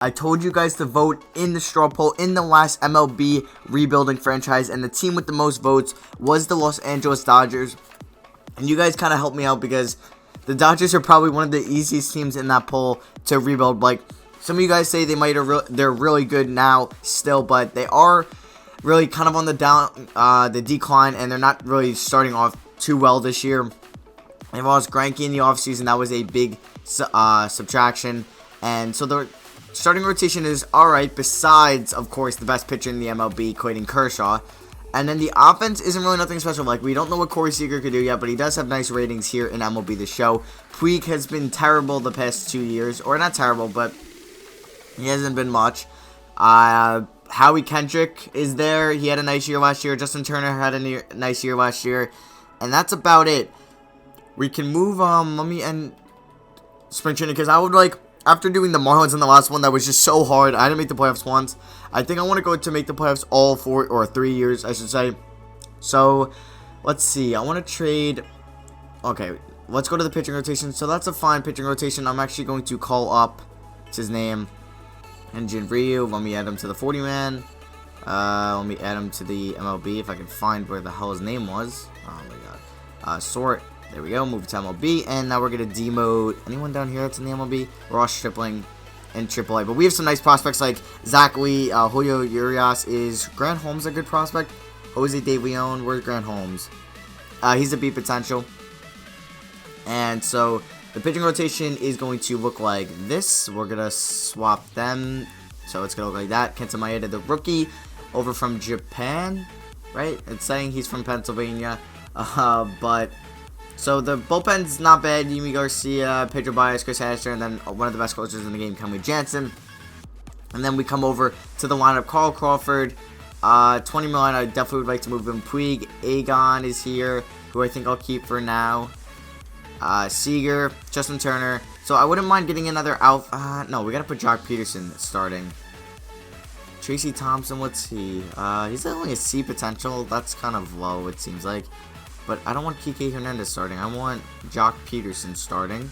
I told you guys to vote in the straw poll in the last MLB rebuilding franchise, and the team with the most votes was the Los Angeles Dodgers. And you guys kind of helped me out because the Dodgers are probably one of the easiest teams in that poll to rebuild. Like, some of you guys say they're really good now still, but they are really kind of on the decline, and they're not really starting off too well this year. They've lost Greinke in the offseason. That was a big subtraction, and so the starting rotation is alright, besides, of course, the best pitcher in the MLB, Clayton Kershaw. And then the offense isn't really nothing special. Like, we don't know what Corey Seager could do yet, but he does have nice ratings here in MLB The Show. Puig has been terrible the past 2 years. Or not terrible, but he hasn't been much. Howie Kendrick is there. He had a nice year last year. Justin Turner had a nice year last year. And that's about it. We can move, let me end spring training, because I would like, after doing the Marlins in the last one, that was just so hard. I didn't make the playoffs once. I think I want to go to make the playoffs all 4 or 3 years, I should say. So, let's see. I want to trade. Okay, let's go to the pitching rotation. So, that's a fine pitching rotation. I'm actually going to call up, what's his name? Engine Ryu. Let me add him to the 40-man. Let me add him to the MLB if I can find where the hell his name was. Oh, my God. Sort. There we go, move to MLB, and now we're going to demote anyone down here that's in the MLB. We're all stripling in AAA, but we have some nice prospects like Zach Lee, Julio Urias. Is Grant Holmes a good prospect? Jose De Leon, where's Grant Holmes? He's a B potential. And so the pitching rotation is going to look like this. We're going to swap them, so it's going to look like that. Kenta Maeda, the rookie, over from Japan, right? It's saying he's from Pennsylvania, but... So the bullpen's not bad. Yimi Garcia, Pedro Baez, Chris Hatcher, and then one of the best closers in the game, Kenley Jansen. And then we come over to the lineup. Carl Crawford, 20 million. I definitely would like to move him. Puig, Agon is here, who I think I'll keep for now. Seager, Justin Turner. So I wouldn't mind getting another no, we gotta put Jock Peterson starting. Tracy Thompson, what's he? He's only a C potential. That's kind of low, it seems like. But I don't want Kike Hernandez starting. I want Jock Peterson starting.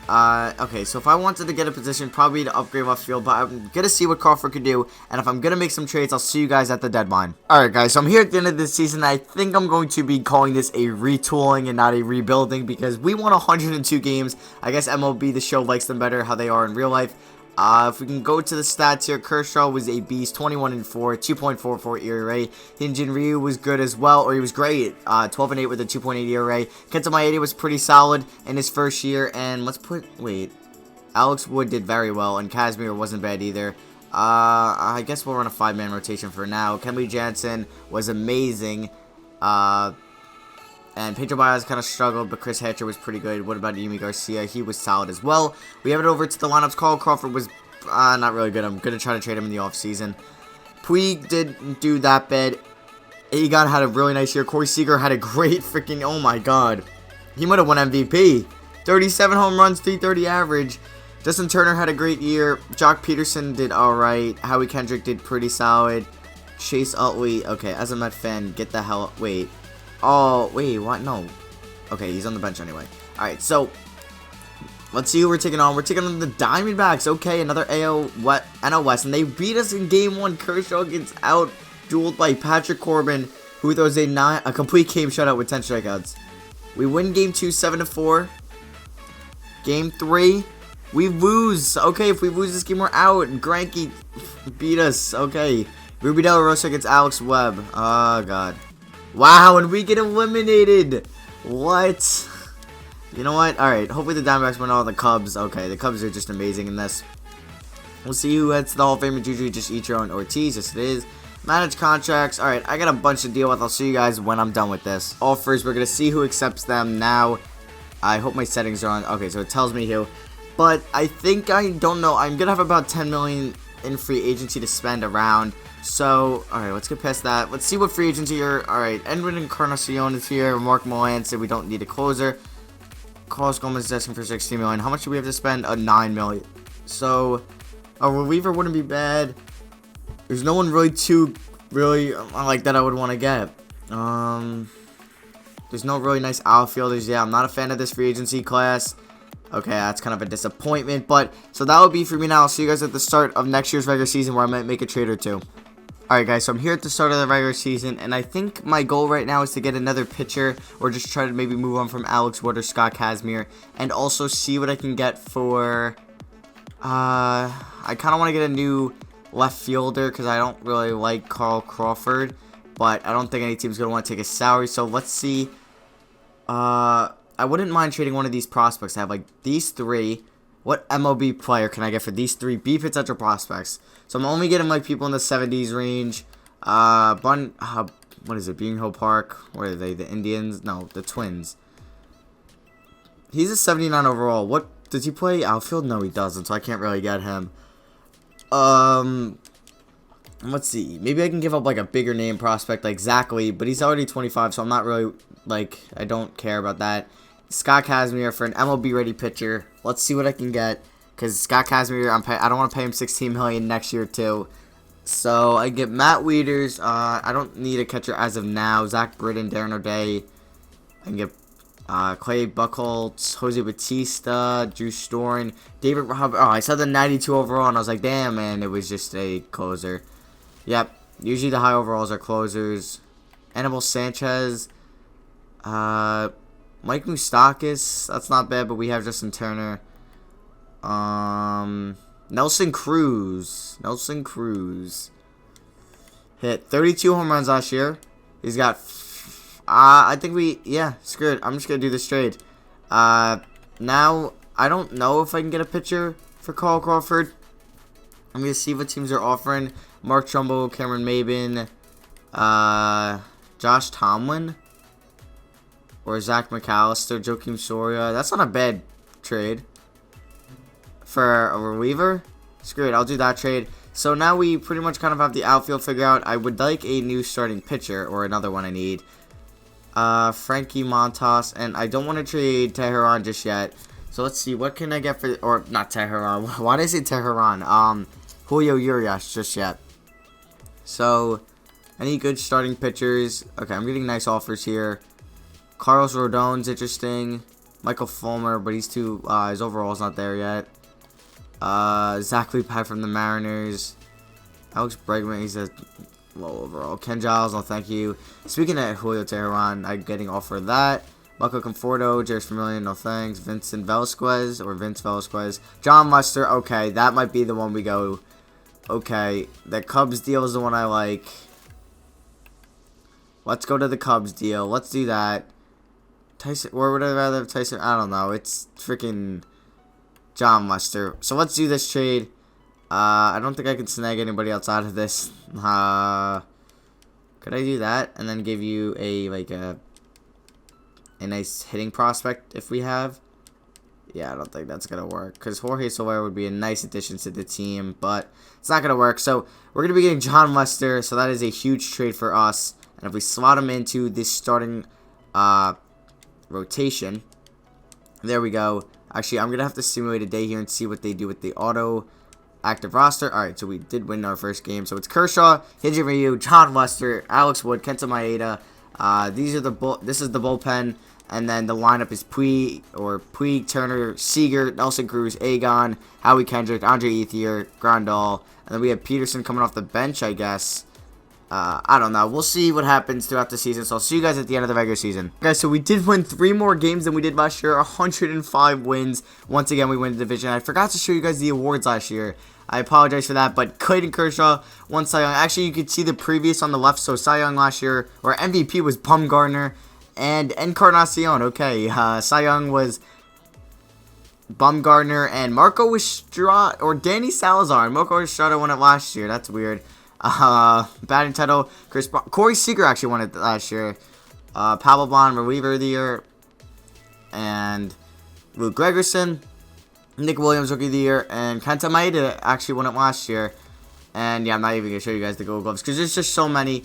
Okay, so if I wanted to get a position, probably to upgrade left field, but I'm going to see what Crawford could do. And if I'm going to make some trades, I'll see you guys at the deadline. Alright, guys, so I'm here at the end of this season. I think I'm going to be calling this a retooling and not a rebuilding, because we won 102 games. I guess MLB The Show likes them better, how they are in real life. If we can go to the stats here, Kershaw was a beast, 21-4, 2.44 ERA. Hyun-Jin Ryu was good as well, or he was great, 12-8 with a 2.8 ERA. Kenta Maeda was pretty solid in his first year, and Alex Wood did very well, and Kazmir wasn't bad either. I guess we'll run a 5-man rotation for now. Kenley Jansen was amazing, and Pedro Baez kind of struggled, but Chris Hatcher was pretty good. What about Yimi Garcia? He was solid as well. We have it over to the lineups. Carl Crawford was not really good. I'm going to try to trade him in the offseason. Puig didn't do that bad. Agon had a really nice year. Corey Seager had a great freaking... Oh, my God. He might have won MVP. 37 home runs, 330 average. Justin Turner had a great year. Jock Peterson did all right. Howie Kendrick did pretty solid. Chase Utley. Okay, as a Met fan, get the hell... Wait. Oh, wait, what? No. Okay, he's on the bench anyway. Alright, so, let's see who we're taking on. We're taking on the Diamondbacks. Okay, another NL West, and they beat us in Game 1. Kershaw gets out-dueled by Patrick Corbin, who throws a complete game shutout with 10 strikeouts. We win Game 2, 7-4. Game 3, we lose. Okay, if we lose this game, we're out. Greinke beat us. Okay, Ruby De La Rosa gets Alex Webb. Oh, God. Wow, and we get eliminated. What? You know what? Alright, hopefully the Diamondbacks win all the Cubs. Okay, the Cubs are just amazing in this. We'll see who heads to the Hall of Fame and Juju. Just eat your own Ortiz. Yes, it is. Manage contracts. Alright, I got a bunch to deal with. I'll see you guys when I'm done with this. Offers, we're going to see who accepts them now. I hope my settings are on. Okay, so it tells me who. But I think I don't know. I'm going to have about 10 million in free agency to spend around. So, alright, let's get past that. Let's see what free agents are. Alright, Edwin Encarnacion is here. Mark Moran said we don't need a closer. Carlos Gomez is asking for 60 million. How much do we have to spend? 9 million. So, a reliever wouldn't be bad. There's no one really like that I would want to get. There's no really nice outfielders. Yeah, I'm not a fan of this free agency class. Okay, that's kind of a disappointment. But, so that would be for me now. I'll see you guys at the start of next year's regular season where I might make a trade or two. Alright guys, so I'm here at the start of the regular season, and I think my goal right now is to get another pitcher, or just try to maybe move on from Alex Wood or Scott Kazmir, and also see what I can get for, I kind of want to get a new left fielder, because I don't really like Carl Crawford, but I don't think any team's going to want to take his salary, so let's see. I wouldn't mind trading one of these prospects. I have like these three. What MLB player can I get for these three B potential prospects? So I'm only getting like people in the 70s range. What is it? Byung-ho Park. Where are they? The Indians? No, the Twins. He's a 79 overall. What does he play? Outfield? No, he doesn't. So I can't really get him. Let's see. Maybe I can give up like a bigger name prospect like Zach Lee, but he's already 25, so I'm not really like, I don't care about that. Scott Kazmir for an MLB ready pitcher. Let's see what I can get, because Scott Kazmir, I don't want to pay him $16 million next year too. So I get Matt Wieters. I don't need a catcher as of now. Zach Britton, Darren O'Day. I can get Clay Buchholz, Jose Batista, Drew Storen, David Rob. Oh, I saw the 92 overall, and I was like, damn, man, it was just a closer. Yep, usually the high overalls are closers. Anibal Sanchez. Mike Moustakas, that's not bad, but we have Justin Turner. Nelson Cruz. Hit 32 home runs last year. He's got, I think screw it. I'm just going to do this trade. Now, I don't know if I can get a pitcher for Carl Crawford. I'm going to see what teams are offering. Mark Trumbo, Cameron Maben, Josh Tomlin. Or Zach McAllister, Joakim Soria. That's not a bad trade. For a reliever? Screw it, I'll do that trade. So now we pretty much kind of have the outfield figured out. I would like a new starting pitcher, or another one I need. Frankie Montas, and I don't want to trade Teheran just yet. So let's see, what can I get for, or not Teheran, why did I say Teheran? Julio Urias just yet. So, any good starting pitchers? Okay, I'm getting nice offers here. Carlos Rodon's interesting. Michael Fulmer, but he's too, his overall's not there yet. Zach Leapai from the Mariners. Alex Bregman, he's a low overall. Ken Giles, no thank you. Speaking of Julio Teheran, I'm getting offered that. Marco Conforto, Jairus Familia, no thanks. Vince Velasquez. John Muster, okay, that might be the one we go. Okay, the Cubs deal is the one I like. Let's go to the Cubs deal. Let's do that. Tyson, or would I rather have Tyson? I don't know. It's freaking John Muster. So let's do this trade. I don't think I can snag anybody outside of this. Could I do that and then give you a nice hitting prospect if we have? Yeah, I don't think that's gonna work because Jorge Soler would be a nice addition to the team, but it's not gonna work. So we're gonna be getting John Muster. So that is a huge trade for us. And if we slot him into this starting rotation, there we go. Actually, I'm gonna have to simulate a day here and see what they do with the auto active roster. Alright, so we did win our first game. So it's Kershaw, Hideo Ryu, John Muster, Alex Wood, Kenta Maeda. This is the bullpen, and then the lineup is Puig, Turner, Seager, Nelson Cruz, Agon, Howie Kendrick, Andre Ethier, Grandal, and then we have Peterson coming off the bench, I guess. I don't know. We'll see what happens throughout the season. So I'll see you guys at the end of the regular season. Guys, so we did win 3 more games than we did last year. 105 wins. Once again, we win the division. I forgot to show you guys the awards last year. I apologize for that. But Clayton Kershaw won Cy Young. Actually, you could see the previous on the left. So Cy Young last year, or MVP was Bumgarner and Encarnacion. Okay, Cy Young was Bumgarner and Marco Estrada, or Danny Salazar. And Marco Estrada won it last year. That's weird. Batting title, Corey Seager actually won it last year. Pablo Bond, reliever of the year. And Luke Gregerson, Nick Williams, rookie of the year. And Kenta Maeda actually won it last year. And yeah, I'm not even going to show you guys the gold gloves because there's just so many.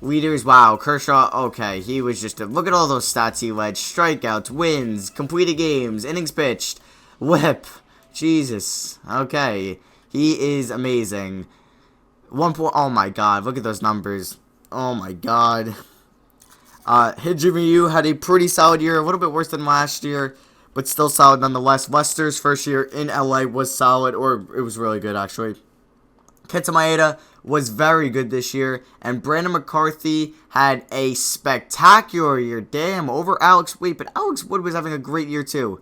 Leaders, wow. Kershaw, okay. He was just look at all those stats he led. Strikeouts, wins, completed games, innings pitched, whip. Jesus. Okay. He is amazing. Oh my god, look at those numbers. Oh my god. Hidji Ryu had a pretty solid year, a little bit worse than last year, but still solid nonetheless. Lester's first year in LA was solid, or it was really good actually. Kenta Maeda was very good this year, and Brandon McCarthy had a spectacular year. Damn, over Alex Wood, but Alex Wood was having a great year too.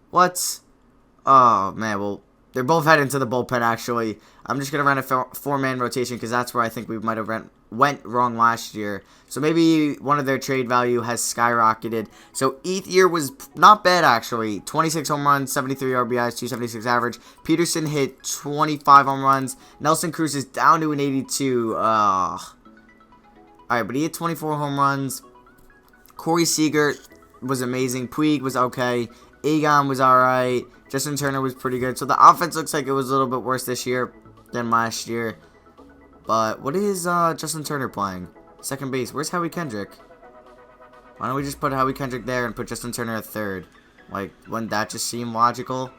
What? Oh, man, well, they're both heading to the bullpen, actually. I'm just going to run a four-man rotation because that's where I think we might have went wrong last year. So maybe one of their trade value has skyrocketed. So Eth year was not bad, actually. 26 home runs, 73 RBIs, 276 average. Peterson hit 25 home runs. Nelson Cruz is down to an 82. Alright, but he hit 24 home runs. Corey Seager was amazing. Puig was okay. Egon was alright. Justin Turner was pretty good. So the offense looks like it was a little bit worse this year than last year. But what is Justin Turner playing? Second base. Where's Howie Kendrick? Why don't we just put Howie Kendrick there and put Justin Turner at third? Like, wouldn't that just seem logical?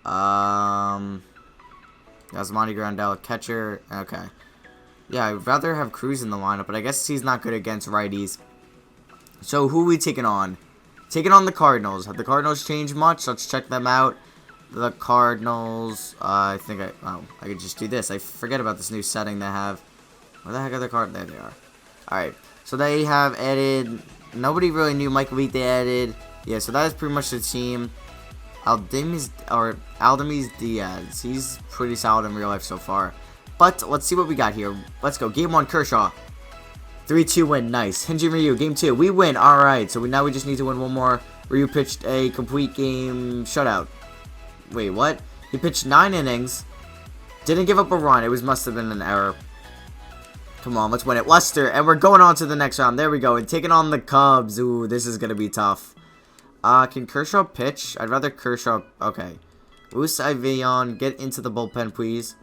Yasmani Grandal at catcher. Okay. Yeah, I'd rather have Cruz in the lineup, but I guess he's not good against righties. So who are we taking on? Taking on the Cardinals. Have the Cardinals changed much? Let's check them out. The Cardinals, I think I could just do this. I forget about this new setting they have. Where the heck are the Cardinals? There they are. Alright, so they have added, nobody really knew Mike Leake they added. Yeah, so that is pretty much the team. Aldemiz Diaz. He's pretty solid in real life so far. But let's see what we got here. Let's go. Game 1, Kershaw. 3-2 win. Nice. Hidji Ryu. Game 2. We win. Alright. So now we just need to win one more. Ryu pitched a complete game shutout. Wait, what? He pitched 9 innings. Didn't give up a run. It must have been an error. Come on. Let's win it. Lester. And we're going on to the next round. There we go. And taking on the Cubs. Ooh, this is going to be tough. Can Kershaw pitch? I'd rather Kershaw. Okay. Luis Avion, get into the bullpen, please.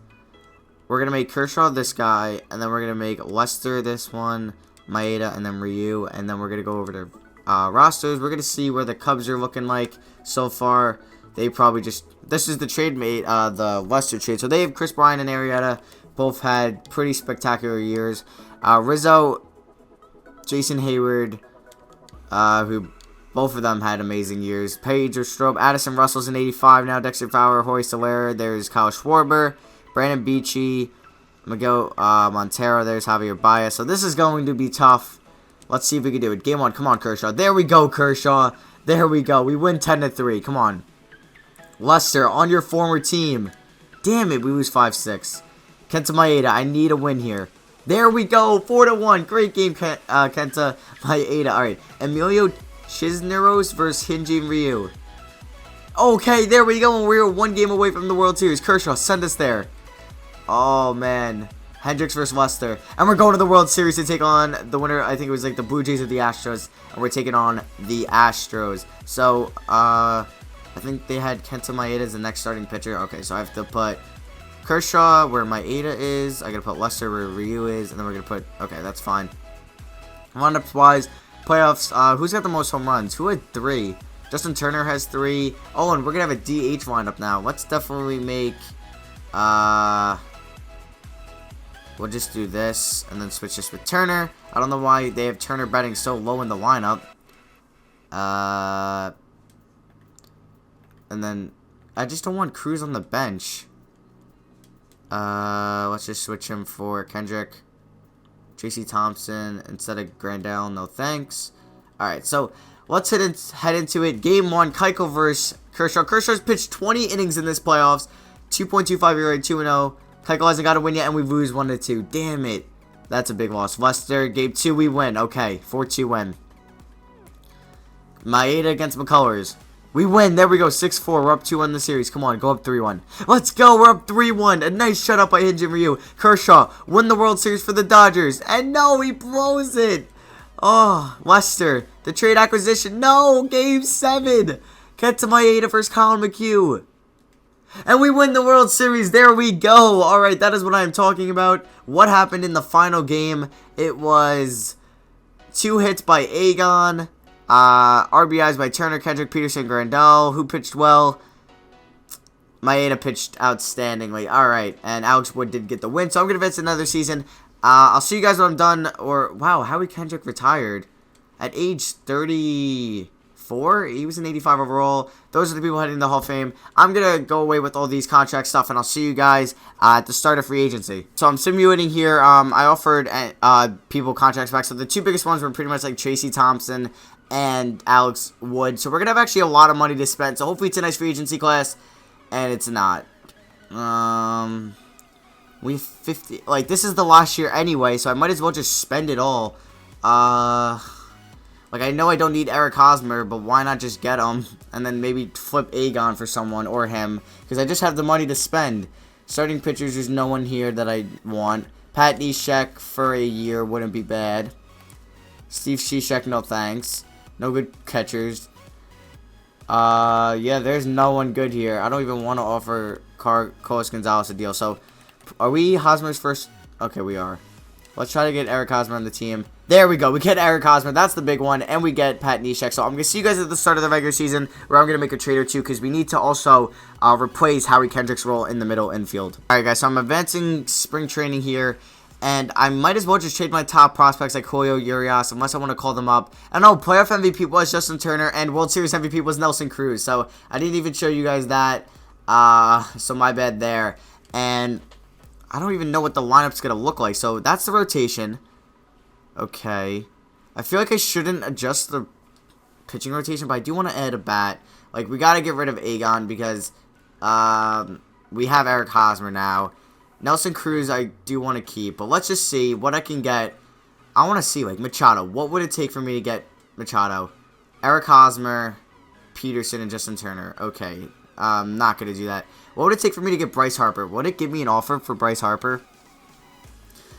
We're going to make Kershaw this guy, and then we're going to make Lester this one, Maeda, and then Ryu, and then we're going to go over to rosters. We're going to see where the Cubs are looking like so far. They probably just, this is the trade mate, the Lester trade. So they have Chris Bryant and Arrieta, both had pretty spectacular years. Rizzo, Jason Hayward, who both of them had amazing years. Page or Strobe, Addison Russell's in 85 now, Dexter Fowler, Jorge Soler, there's Kyle Schwarber, Brandon Beachy, Miguel Montero, there's Javier Baez. So this is going to be tough. Let's see if we can do it. Game 1, come on, Kershaw. There we go, Kershaw. There we go. We win 10-3. Come on. Lester, on your former team. Damn it, we lose 5-6. Kenta Maeda, I need a win here. There we go, 4-1. Great game, Kenta Maeda. All right, Emilio Cisneros versus Hidji Ryu. Okay, there we go. We're one game away from the World Series. Kershaw, send us there. Oh, man. Hendricks versus Lester. And we're going to the World Series to take on the winner. I think it was like the Blue Jays or the Astros. And we're taking on the Astros. So, I think they had Kenta Maeda as the next starting pitcher. Okay, so I have to put Kershaw where Maeda is. I got to put Lester where Ryu is. And then we're going to put... Okay, that's fine. Lineups-wise, playoffs. Who's got the most home runs? Who had 3? Justin Turner has 3. Oh, and we're going to have a DH lineup now. Let's definitely make... We'll just do this and then switch this with Turner. I don't know why they have Turner batting so low in the lineup. And then I just don't want Cruz on the bench. Let's just switch him for Kendrick. JC Thompson instead of Grandal. No thanks. Alright, so let's head into it. Game 1, Keuchel versus Kershaw. Kershaw's pitched 20 innings in this playoffs. 2.25 ERA, 2-0. Keuchel hasn't got a win yet, and we lose 1-2. Damn it. That's a big loss. Lester, game 2, we win. Okay, 4-2 win. Maeda against McCullers. We win. There we go. 6-4. We're up 2-1 in the series. Come on, go up 3-1. Let's go. We're up 3-1. A nice shutout by Hidji Ryu. Kershaw won the World Series for the Dodgers. And no, he blows it. Oh, Lester. The trade acquisition. No, game 7. Kenta Maeda versus Colin McHugh. And we win the World Series. There we go. Alright, that is what I am talking about. What happened in the final game? It was 2 hits by Egon. RBIs by Turner, Kendrick, Peterson, Grandal. Who pitched well? Maeda pitched outstandingly. Alright, and Alex Wood did get the win. So I'm going to advance another season. I'll see you guys when I'm done. Or, wow, Howie Kendrick retired at age 34. He was an 85 overall. Those are the people heading to the Hall of Fame. I'm going to go away with all these contract stuff, and I'll see you guys at the start of free agency. So I'm simulating here. I offered people contracts back. So the two biggest ones were pretty much like Tracy Thompson and Alex Wood. So we're going to have actually a lot of money to spend. So hopefully it's a nice free agency class, and it's not. We 50, like, this is the last year anyway, so I might as well just spend it all. Like, I know I don't need Eric Hosmer, but why not just get him, and then maybe flip Aegon for someone, or him, because I just have the money to spend. Starting pitchers, there's no one here that I want. Pat Neshek for a year wouldn't be bad. Steve Cishek, no thanks. No good catchers. Yeah, there's no one good here. I don't even want to offer Carlos Gonzalez a deal, so... Are we Hosmer's first? Okay, we are. Let's try to get Eric Hosmer on the team. There we go. We get Eric Hosmer. That's the big one. And we get Pat Neshek. So I'm going to see you guys at the start of the regular season, where I'm going to make a trade or two, because we need to also replace Howie Kendrick's role in the middle infield. Alright, guys. So I'm advancing spring training here. And I might as well just trade my top prospects like Julio Urias, unless I want to call them up. I know playoff MVP was Justin Turner, and World Series MVP was Nelson Cruz. So I didn't even show you guys that. So my bad there. And... I don't even know what the lineup's going to look like. So, that's the rotation. Okay. I feel like I shouldn't adjust the pitching rotation, but I do want to add a bat. Like, we got to get rid of Aegon because we have Eric Hosmer now. Nelson Cruz I do want to keep, but let's just see what I can get. I want to see, like, Machado. What would it take for me to get Machado? Eric Hosmer, Peterson, and Justin Turner. Okay. I'm not going to do that. What would it take for me to get Bryce Harper? Would it give me an offer for Bryce Harper?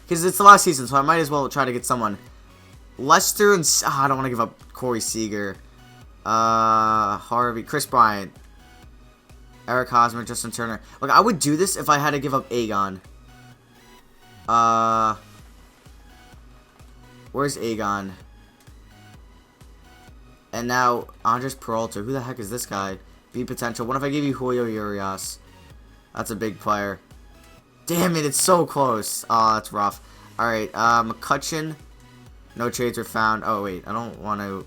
Because it's the last season, so I might as well try to get someone. Lester and... I don't want to give up Corey Seager. Harvey, Chris Bryant. Eric Hosmer, Justin Turner. Look, I would do this if I had to give up Aegon. Where's Aegon? And now, Andres Peralta. Who the heck is this guy? B potential. What if I give you Julio Urias? That's a big player. Damn it, it's so close. Oh, that's rough. Alright, McCutcheon. No trades were found. Oh, wait. I don't want to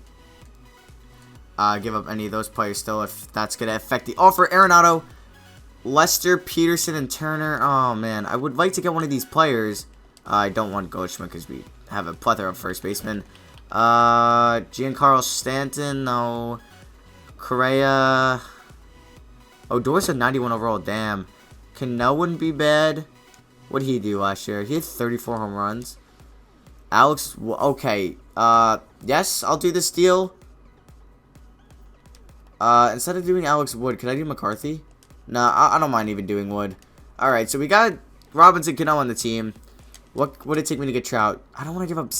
give up any of those players still if that's going to affect the offer. Arenado, Lester, Peterson, and Turner. Oh, man. I would like to get one of these players. I don't want Goldschmidt because we have a plethora of first basemen. Giancarlo Stanton. No. Correa. Oh, Doris had 91 overall. Damn. Cano wouldn't be bad. What did he do last year? He had 34 home runs. Alex, okay. Yes, I'll do this deal. Instead of doing Alex Wood, could I do McCarthy? Nah, I don't mind even doing Wood. Alright, so we got Robinson Cano on the team. What would it take me to get Trout? I don't want to give up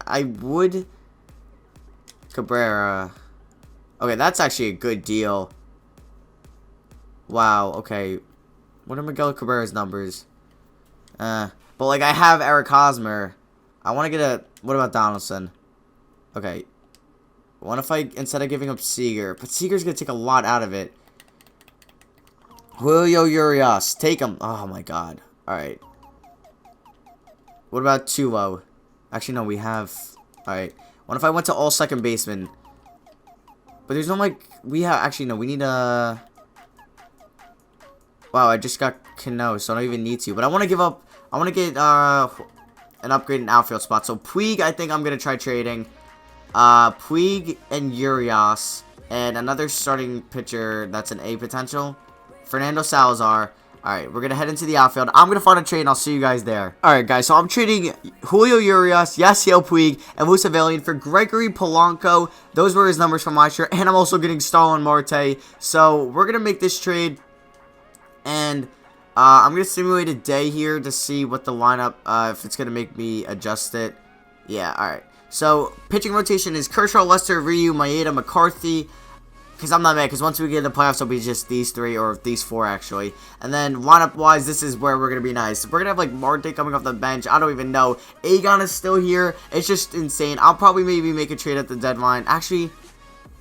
I would. Cabrera. Okay, that's actually a good deal. Wow, okay. What are Miguel Cabrera's numbers? But, like, I have Eric Hosmer. I want to get a... What about Donaldson? Okay. What if I... Instead of giving up Seager... But Seager's going to take a lot out of it. Julio Urias. Take him. Oh, my God. Alright. What about Tulo? Actually, no, we have... Alright. What if I went to all second basemen? But there's no, like... We have... Actually, no, we need a... Wow, I just got Cano, so I don't even need to. But I want to give up... I want to get an upgrade in outfield spot. So Puig, I think I'm going to try trading. Puig and Urias. And another starting pitcher that's an A potential. Fernando Salazar. Alright, we're going to head into the outfield. I'm going to find a trade and I'll see you guys there. Alright, guys, so I'm trading Julio Urias, Yasiel Puig, and Musa Valian for Gregory Polanco. Those were his numbers from last year. And I'm also getting Starlin Marte. So we're going to make this trade. And I'm going to simulate a day here to see what the lineup, if it's going to make me adjust it. Yeah, alright. So, pitching rotation is Kershaw, Lester, Ryu, Maeda, McCarthy. Because I'm not mad, because once we get in the playoffs, it'll be just these three, or these four, actually. And then, lineup-wise, this is where we're going to be nice. We're going to have, like, Marte coming off the bench. I don't even know. Aegon is still here. It's just insane. I'll probably maybe make a trade at the deadline. Actually,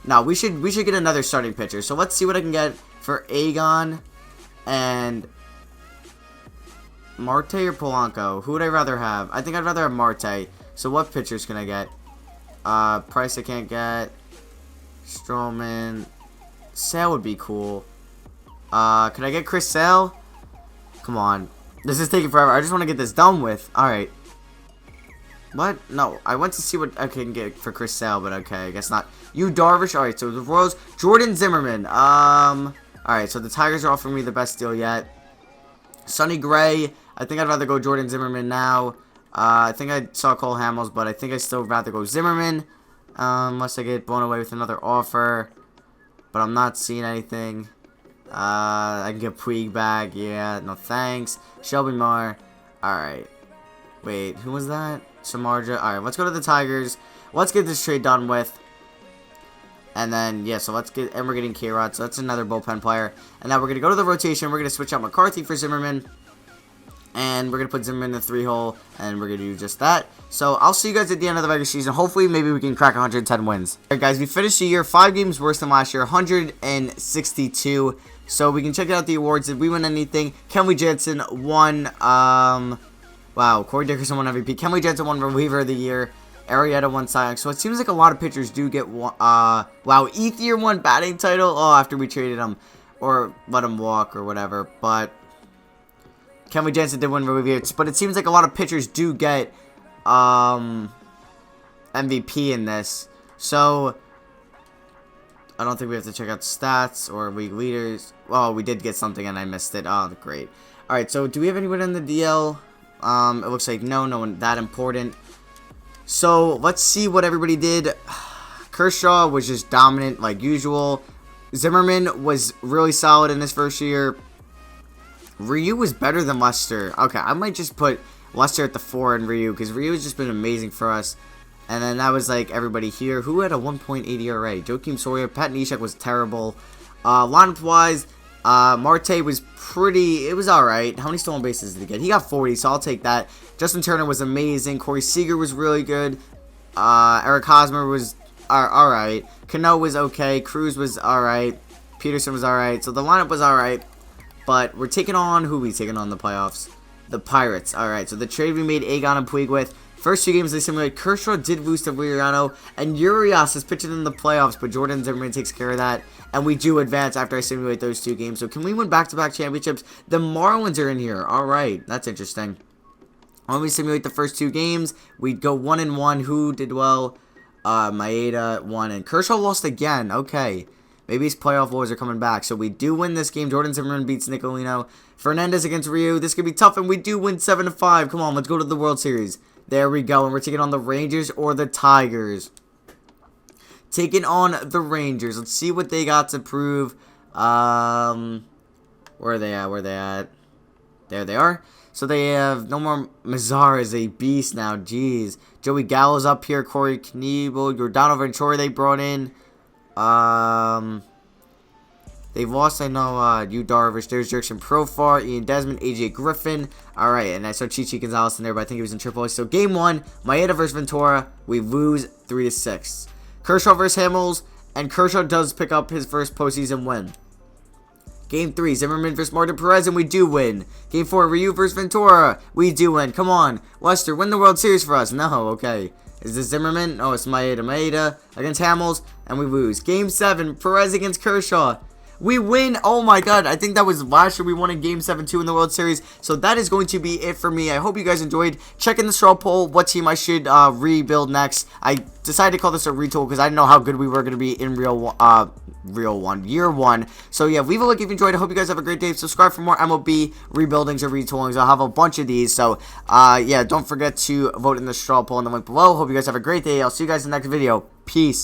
no, we should get another starting pitcher. So, let's see what I can get for Aegon. And Marte or Polanco? Who would I rather have? I think I'd rather have Marte. So what pitchers can I get? Price I can't get. Stroman. Sale would be cool. Can I get Chris Sale? Come on. This is taking forever. I just want to get this done with. Alright. What? No. I went to see what I can get for Chris Sale, but okay. I guess not. You Darvish. Alright, so the Royals. Jordan Zimmerman. Alright, so the Tigers are offering me the best deal yet. Sonny Gray. I think I'd rather go Jordan Zimmerman now. I think I saw Cole Hamels, but I think I still rather go Zimmerman. Unless I get blown away with another offer. But I'm not seeing anything. I can get Puig back. Yeah, no thanks. Shelby Moore. Alright. Wait, who was that? Samardzija. Alright, let's go to the Tigers. Let's get this trade done with. And then, yeah, so let's get, and we're getting K-Rod, so that's another bullpen player. And now we're going to go to the rotation. We're going to switch out McCarthy for Zimmerman. And we're going to put Zimmerman in the 3-hole, and we're going to do just that. So, I'll see you guys at the end of the regular season. Hopefully, maybe we can crack 110 wins. Alright, guys, we finished the year 5 games worse than last year, 162. So, we can check out the awards. Did we win anything? Kenley Jansen won, wow, Corey Dickerson won MVP. Kenley Jansen won Reliever of the Year. Arrieta won Cy Young. So, it seems like a lot of pitchers do get, wow, Ethier won batting title. Oh, after we traded him, or let him walk, or whatever, but Kenley Jansen did win Reliever, but it seems like a lot of pitchers do get MVP in this. So, I don't think we have to check out stats or league leaders. Oh, we did get something and I missed it. Oh, great. Alright, so do we have anyone in the DL? It looks like no one that important. So, let's see what everybody did. Kershaw was just dominant like usual. Zimmerman was really solid in his first year. Ryu was better than Lester. Okay, I might just put Lester at the 4 and Ryu, because Ryu has just been amazing for us. And then that was like everybody here. Who had a 1.8 ERA? Joakim Sawyer. Pat Neshek was terrible. Lineup-wise, Marte was pretty, it was alright. How many stolen bases did he get? He got 40, so I'll take that. Justin Turner was amazing. Corey Seager was really good. Eric Hosmer was alright. Cano was okay. Cruz was alright. Peterson was alright. So the lineup was alright. But we're taking on, who are we taking on in the playoffs? The Pirates. Alright, so the trade we made Egon and Puig with. First 2 games they simulated. Kershaw did lose to Viriano. And Urias is pitching in the playoffs. But Jordan Zimmerman takes care of that. And we do advance after I simulate those 2 games. So can we win back-to-back championships? The Marlins are in here. Alright, that's interesting. When we simulate the first 2 games, we'd go 1-1. Who did well? Maeda won. And Kershaw lost again. Okay. Maybe his playoff woes are coming back. So we do win this game. Jordan Zimmerman beats Nicolino. Fernandez against Ryu. This could be tough, and we do win 7-5. Come on, let's go to the World Series. There we go, and we're taking on the Rangers or the Tigers. Taking on the Rangers. Let's see what they got to prove. Where are they at? Where are they at? There they are. So they have no more. Mazar is a beast now. Jeez. Joey Gallo's up here. Corey Knebel. Giordano Ventura they brought in. They've lost, I know, Yu Darvish. There's Jurickson Profar, Ian Desmond, AJ Griffin. Alright, and I saw Chichi Gonzalez in there, but I think he was in AAA. So, game 1, Maeda versus Ventura. We lose 3-6. Kershaw versus Hamels, and Kershaw does pick up his first postseason win. Game 3, Zimmerman versus Martin Perez, and we do win. Game 4, Ryu versus Ventura. We do win. Come on. Lester, win the World Series for us. No, okay. Is this Zimmerman? Oh, it's Maeda against Hamels, and we lose. Game 7, Perez against Kershaw. We win. Oh my god. I think that was last year we won in Game 7-2 in the World Series. So that is going to be it for me. I hope you guys enjoyed. Check in the straw poll what team I should rebuild next. I decided to call this a retool because I didn't know how good we were going to be in year one. So yeah, leave a like if you enjoyed. I hope you guys have a great day. Subscribe for more MLB rebuildings or retoolings. I'll have a bunch of these. So yeah, don't forget to vote in the straw poll in the link below. Hope you guys have a great day. I'll see you guys in the next video. Peace.